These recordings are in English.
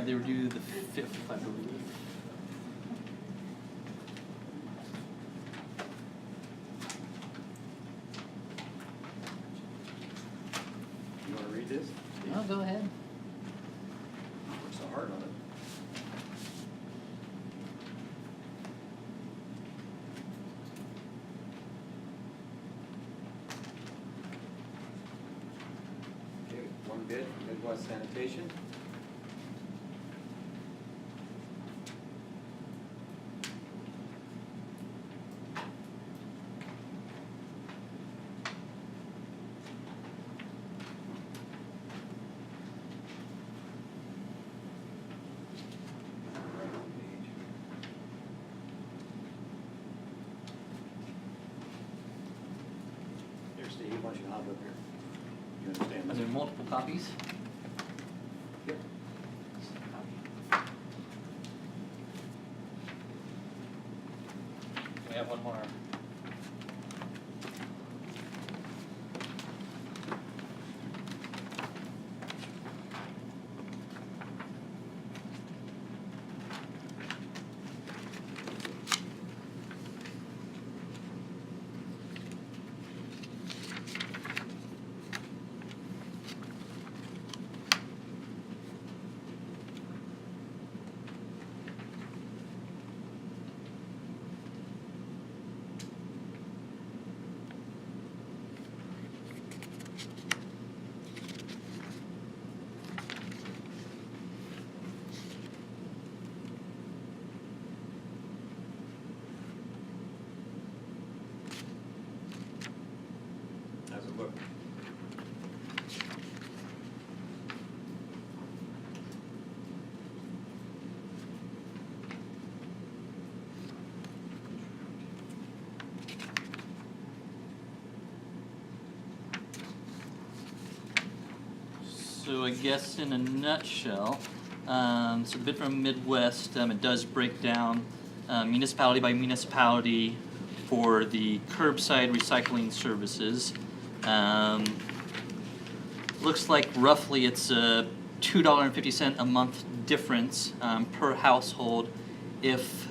They were due the 5th, I believe. You want to read this? Oh, go ahead. Worked so hard on it. Okay, one bid, Midwest Sanitation. Here, Steve, why don't you hop up here? You understand Are this? there multiple copies? Yep. We have one more. How's it look? So I guess in a nutshell, so the bid from Midwest, it does break down municipality by municipality for the curbside recycling services. Looks like roughly it's a $2.50 a month difference per household if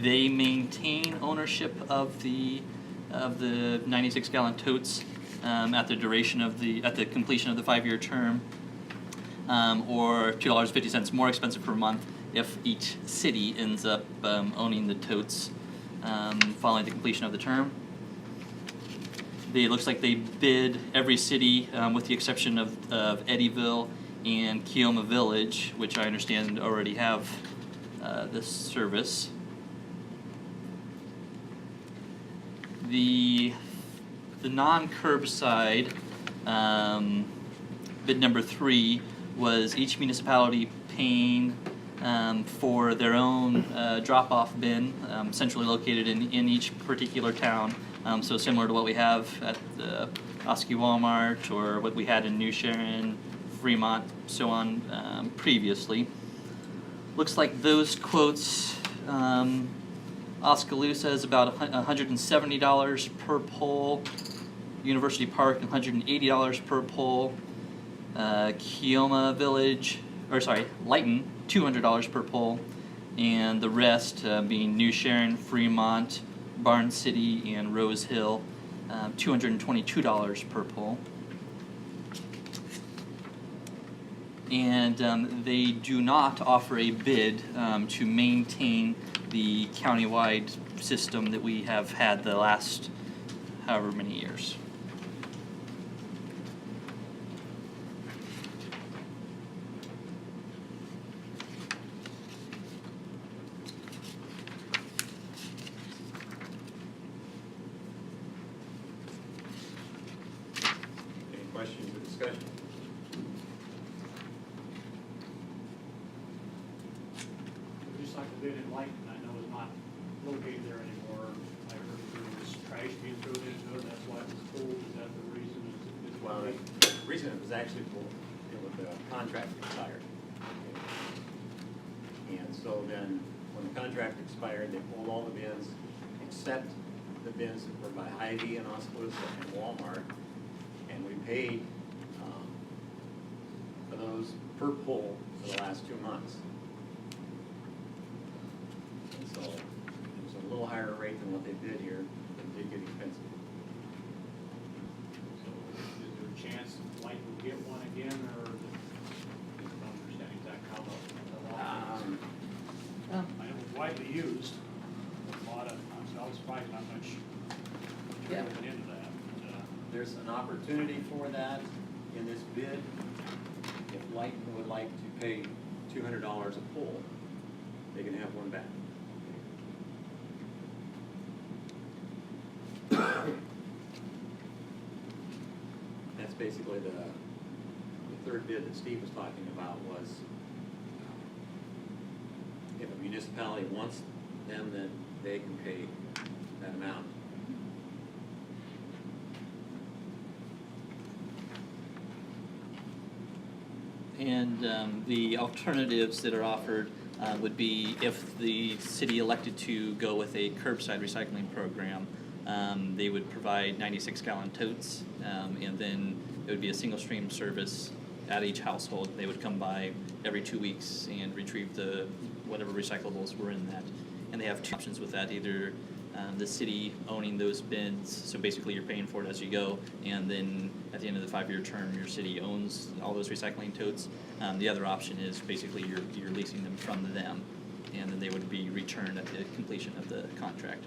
they maintain ownership of the 96-gallon totes at the duration of at the completion of the 5-year term, or $2.50 more expensive per month if each city ends up owning the totes following the completion of the term. It looks like they bid every city with the exception of Eddyville and Keoma Village, which I understand already have this service. The non-curbside bid number 3 was each municipality paying for their own drop-off bin, centrally located in each particular town. So similar to what we have at the Oski Walmart or what we had in New Sharon, Fremont, so on previously. Looks like those quotes, Oskaloosa is about $170 per pole, University Park $180 per pole, Keoma Village, Lighton $200 per pole, and the rest being New Sharon, Fremont, Barn City, and Rose Hill, $222 per pole. And they do not offer a bid to maintain the countywide system that we have had the last however many years. Any questions or discussion? Just like the bid in Lighton, I know is not located there anymore. I heard there was trash being thrown into it, that's why it was pulled. Is that the reason? Well, the reason it was actually pulled, the contract expired. And so then, when the contract expired, they pulled all the bins, except the bins that were by Hy-Vee and Oskaloosa and Walmart, and we paid for those per pull for the last 2 months. So it was a little higher rate than what they did here, but it did get expensive. So is there a chance Light will get one again, or don't understand exactly how long? I know it's widely used, a lot of, I was surprised how much Yeah. went into that. But, There's an opportunity for that in this bid. If Lighton would like to pay $200 a pole, they can have one back. That's basically the third bid that Steve was talking about was if a municipality wants them, then they can pay that amount. And the alternatives that are offered would be if the city elected to go with a curbside recycling program, they would provide 96-gallon totes, and then it would be a single stream service at each household. They would come by every 2 weeks and retrieve the whatever recyclables were in that. And they have two options with that, either the city owning those bins, so basically you're paying for it as you go, and then at the end of the 5-year term, your city owns all those recycling totes. The other option is basically you're leasing them from them, and then they would be returned at the completion of the contract.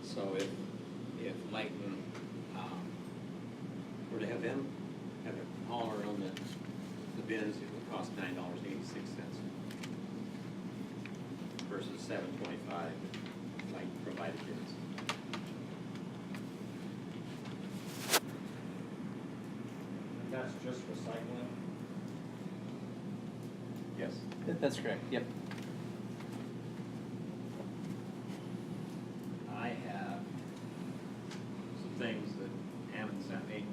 So if Lighton were to have them have a hauler on the bins, it would cost $9.86 versus $7.25 like provided bins. And that's just recycling? Yes. That's correct, yep. I have some things that Hammond sent me,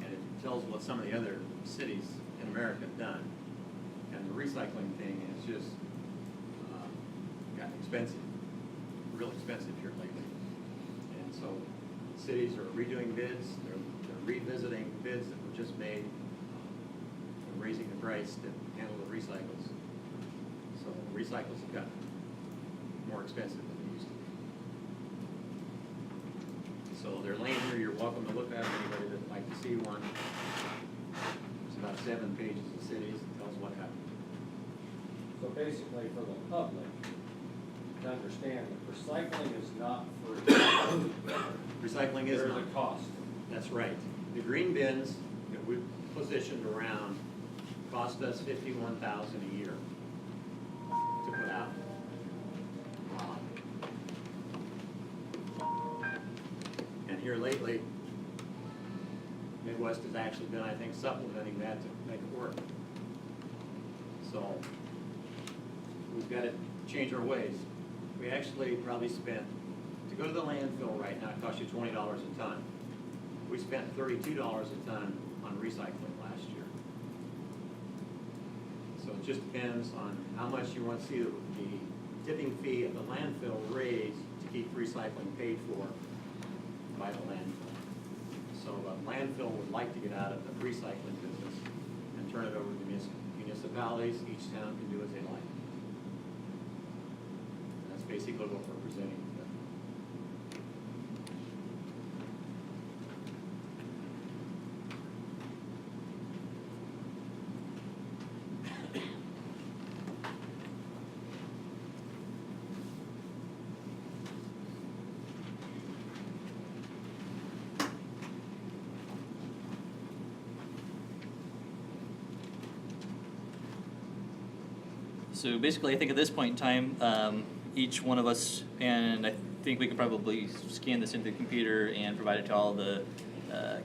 and it tells what some of the other cities in America have done. And the recycling thing is just gotten expensive, real expensive here lately. And so cities are redoing bids, they're revisiting bids that were just made, and raising the price to handle the recycles. So recycles have gotten more expensive than they used to be. So they're laying here, you're welcome to look at them, anybody that'd like to see one. It's about 7 pages of cities, it tells what happened. So basically for the public, to understand that recycling is not free. Recycling is There's not. a cost. That's right. The green bins that we positioned around cost us $51,000 a year to put out. And here lately, Midwest has actually been, I think, supplementing that to make it work. So we've got to change our ways. We actually probably spent, to go to the landfill right now, it costs you $20 a ton. We spent $32 a ton on recycling last year. So it just depends on how much you want to see the tipping fee at the landfill raised to keep recycling paid for by the landfill. So the landfill would like to get out of the recycling business and turn it over to municipalities. Each town can do as they like. And that's basically what we're presenting to them. So basically, I think at this point in time, each one of us, and I think we could probably scan this into the computer and provide it to all the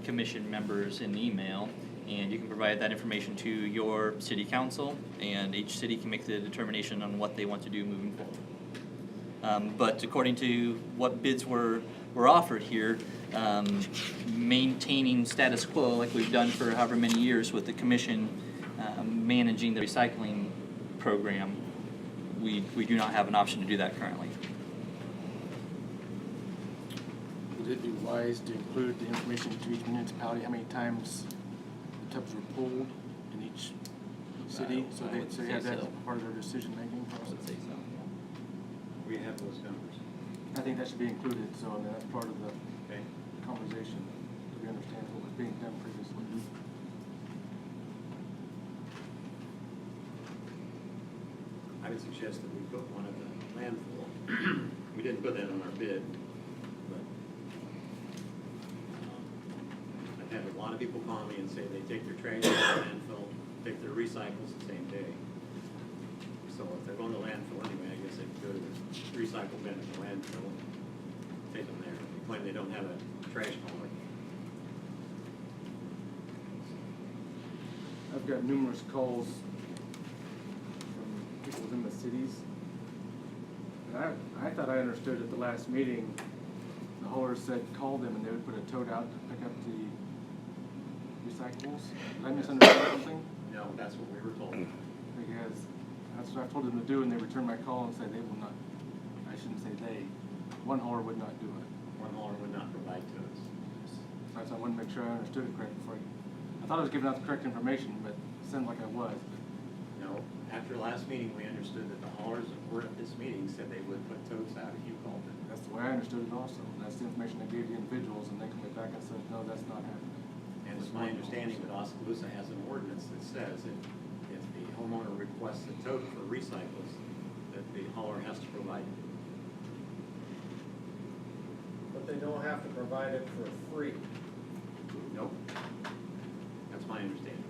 commission members in email, and you can provide that information to your city council, and each city can make the determination on what they want to do moving forward. But according to what bids were offered here, maintaining status quo like we've done for however many years with the commission managing the recycling program, we do not have an option to do that currently. Would it be wise to include the information to each municipality, how many times the tubs were pulled in each city, so I they would have say that so. part of their decision-making I process? would say so. We have those numbers. I think that should be included, so I mean, that's part of the Okay. conversation, so we understand what was being done previously. I would suggest that we put one at the landfill. We didn't put that on our bid, but I've had a lot of people call me and say they take their trash to the landfill, take their recycles the same day. So if they're going to landfill anyway, I guess they could go to the recycle bin at the landfill, take them there. They claim they don't have a trash hauler. I've got numerous calls from people within the cities. And I thought I understood at the last meeting, the hauler said call them and they would put a tote out to pick up the recyclables. Did I misunderstand something? No, that's what we were told. Because that's what I told them to do, and they returned my call and said they will not, I shouldn't say they, one hauler would not do it. One hauler would not provide to us. So I wanted to make sure I understood it correct before I thought I was giving out the correct information, but it sounded like I was. No, after last meeting, we understood that the haulers that were at this meeting said they would put totes out if you called it. That's the way I understood it also. That's the information I gave the individuals, and they came back and said, no, that's not happening. And it's my understanding that Oskaloosa has an ordinance that says that if the homeowner requests a tote for recycles, that the hauler has to provide it. But they don't have to provide it for free. Nope. That's my understanding.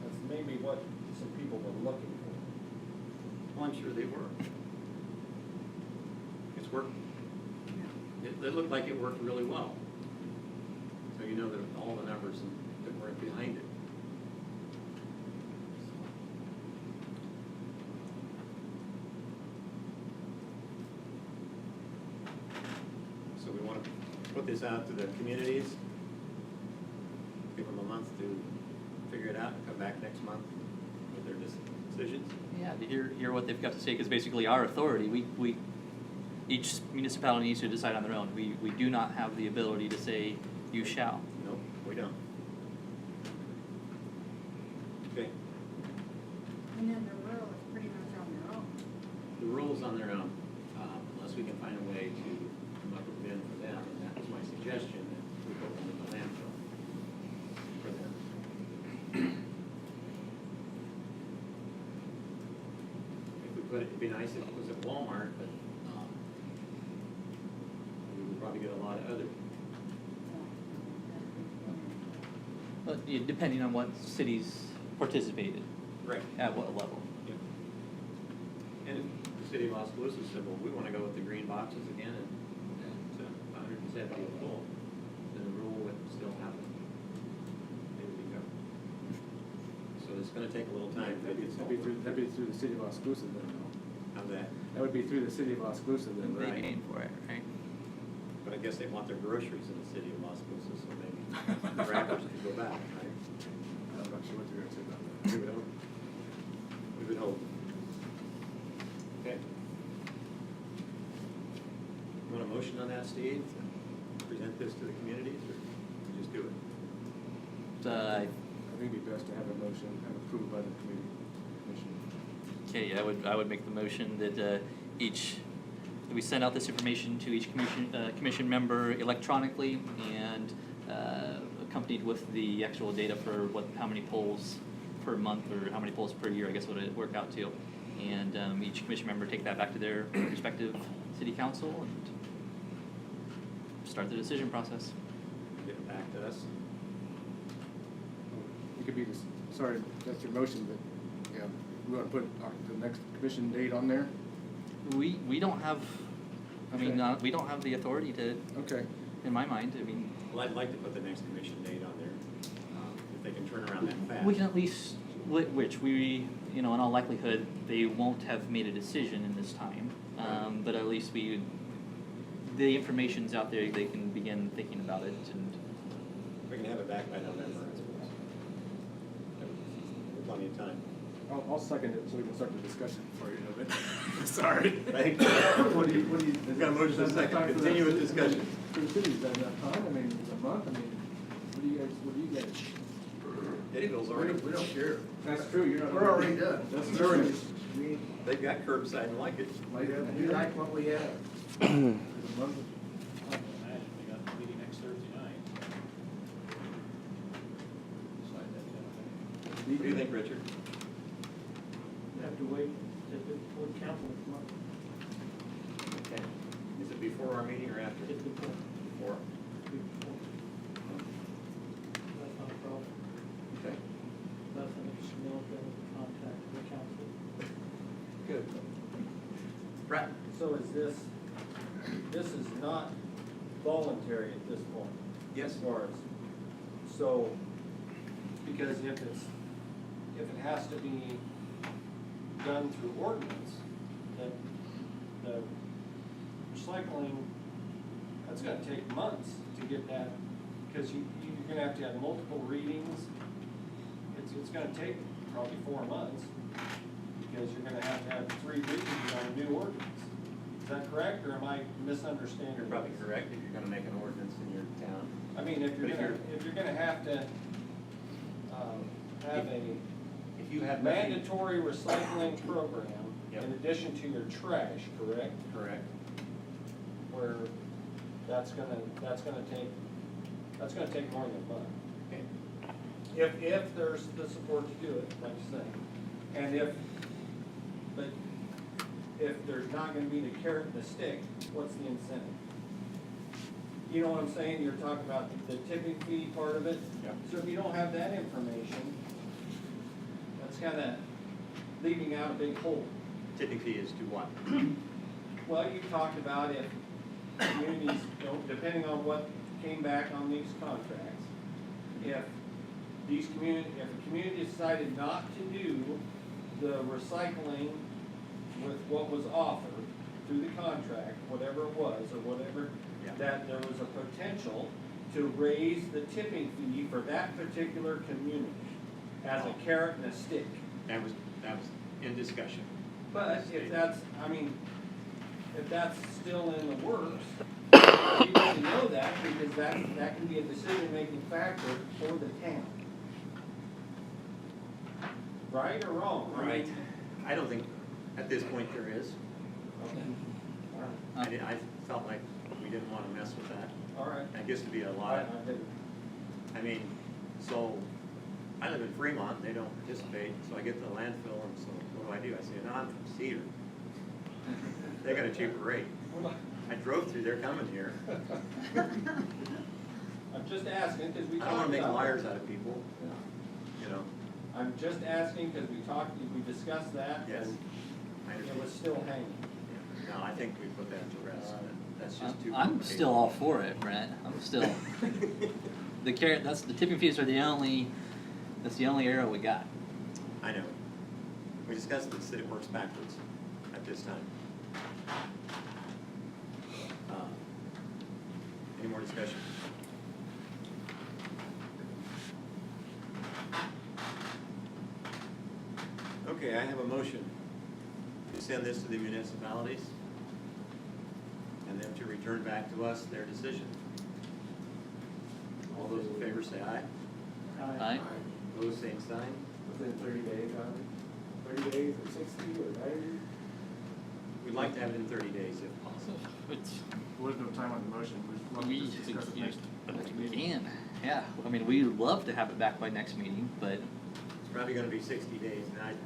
That's maybe what some people were looking for. Well, I'm sure they were. It's worked. It looked like it worked really well. So you know that all the numbers that were behind it. So we want to put this out to the communities, give them a month to figure it out and come back next month with their decisions. Yeah, to hear what they've got to say, because basically our authority, each municipality needs to decide on their own. We do not have the ability to say, you shall. Nope, we don't. Okay, And then the rural is pretty much on their own. the rule's on their own, unless we can find a way to come up with a bin for them, and that was my suggestion, that we put one in the landfill for them. If we put it, it'd be nice if it was at Walmart, but, we would probably get a lot of other. But yeah, depending on what cities participated, Right. at what level. Yep. And if the city of Oskaloosa said, well, we wanna go with the green boxes again and 170 a full, then the rule would still happen. They would be covered. So it's gonna take a little time to get That'd be through the city of Oskaloosa then, though. How's that? That would be through the city of Oskaloosa then, They Right. paying for it, right? But I guess they want their groceries in the city of Oskaloosa, so maybe the wrappers could go back, right? I'm not sure what you're gonna say about that. We would hope. We would hope. Okay. You want a motion on that, Steve, to present this to the communities, or we just do it? Uh, I think it'd be best to have a motion and approved by the commission. Okay, I would make the motion that that we send out this information to each commission member electronically and accompanied with the actual data for how many polls per month or how many polls per year, I guess would it work out to. And each commission member take that back to their respective city council and start the decision process. Get it back to us? It could be, sorry, that's your motion, but, yeah, we wanna put the next commission date on there? We don't have, Okay. we don't have the authority to, Okay. in my mind, I mean, Well, I'd like to put the next commission date on there, if they can turn around that fast. we can at least, which we, in all likelihood, they won't have made a decision in this time. But at least the information's out there, they can begin thinking about it and. We can have it back by November, I suppose. Plenty of time. I'll second it so we can start the discussion before you know it. Sorry. Thank you. What do you? We've got a motion and a second. Time for Continue that? with discussion. For the city, is that enough time? I mean, a month, I mean, what do you guys? Eddieville's already, we don't care. That's true, you're not. We're already done. That's true. They've got curbside and like it. Like, We like what we have. the month of- I can imagine, we got the meeting next Thursday night. Decide that kind of thing. What do you think, Richard? We have to wait to the full council this month. Okay. Is it before our meeting or after? It's before. Before. That's not a problem. Okay. That's an email to contact the council. Good. Brett? So is this is not voluntary at this point? Yes. As far as, so, because if it has to be done through ordinance, then the recycling, that's gonna take months to get that, because you're gonna have to have multiple readings. It's gonna take probably 4 months, because you're gonna have 3 readings on a new ordinance. Is that correct, or am I misunderstanding? You're probably correct if you're gonna make an ordinance in your town. I mean, if But you're gonna have to, have a If you have nothing- mandatory recycling program Yep. in addition to your trash, correct? Correct. Where that's gonna take more than a month. Okay. If there's the support to do it, like you say. And if there's not gonna be the carrot and the stick, what's the incentive? You know what I'm saying? You're talking about the tipping fee part of it. Yep. So if you don't have that information, that's kinda leaving out a big hole. Tipping fee is to what? Well, you talked about if communities, depending on what came back on these contracts, if a community decided not to do the recycling with what was offered through the contract, whatever it was, or whatever, Yeah. that there was a potential to raise the tipping fee for that particular community as a carrot and a stick. That was in discussion. But if that's, if that's still in the works, you need to know that, because that can be a decision-making factor for the town. Right or wrong? Right. I don't think at this point there is. Okay. All right. I felt like we didn't want to mess with that. All right. That gets to be a I lot. did. I mean, so I live in Fremont, they don't participate, so I get to the landfill, and so what do? I say, no, I'm from Cedar. They got a cheaper rate. I drove through, they're coming here. I'm just asking, because we I talked about. don't want to make liars out of people, Yeah. you know. I'm just asking, because we discussed that, Yes. and I it understand. was still hanging. No, I think we put that to rest. That's just too. I'm still all for it, Brent. I'm still, the carrot, the tipping fees are that's the only arrow we got. I know. We discussed this, that it works backwards at this time. Any more discussion? Okay, I have a motion to send this to the municipalities and them to return back to us their decision. All those in favor say aye. Aye. Opposed, same sign. Within 30 days, 30 days or 60 or 90? We'd like to have it in 30 days if possible. There was no time on the motion. We just discussed it next We meeting. can, yeah. I mean, we'd love to have it back by next meeting, but It's probably gonna be 60 days, and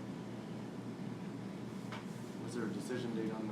Was there a decision date on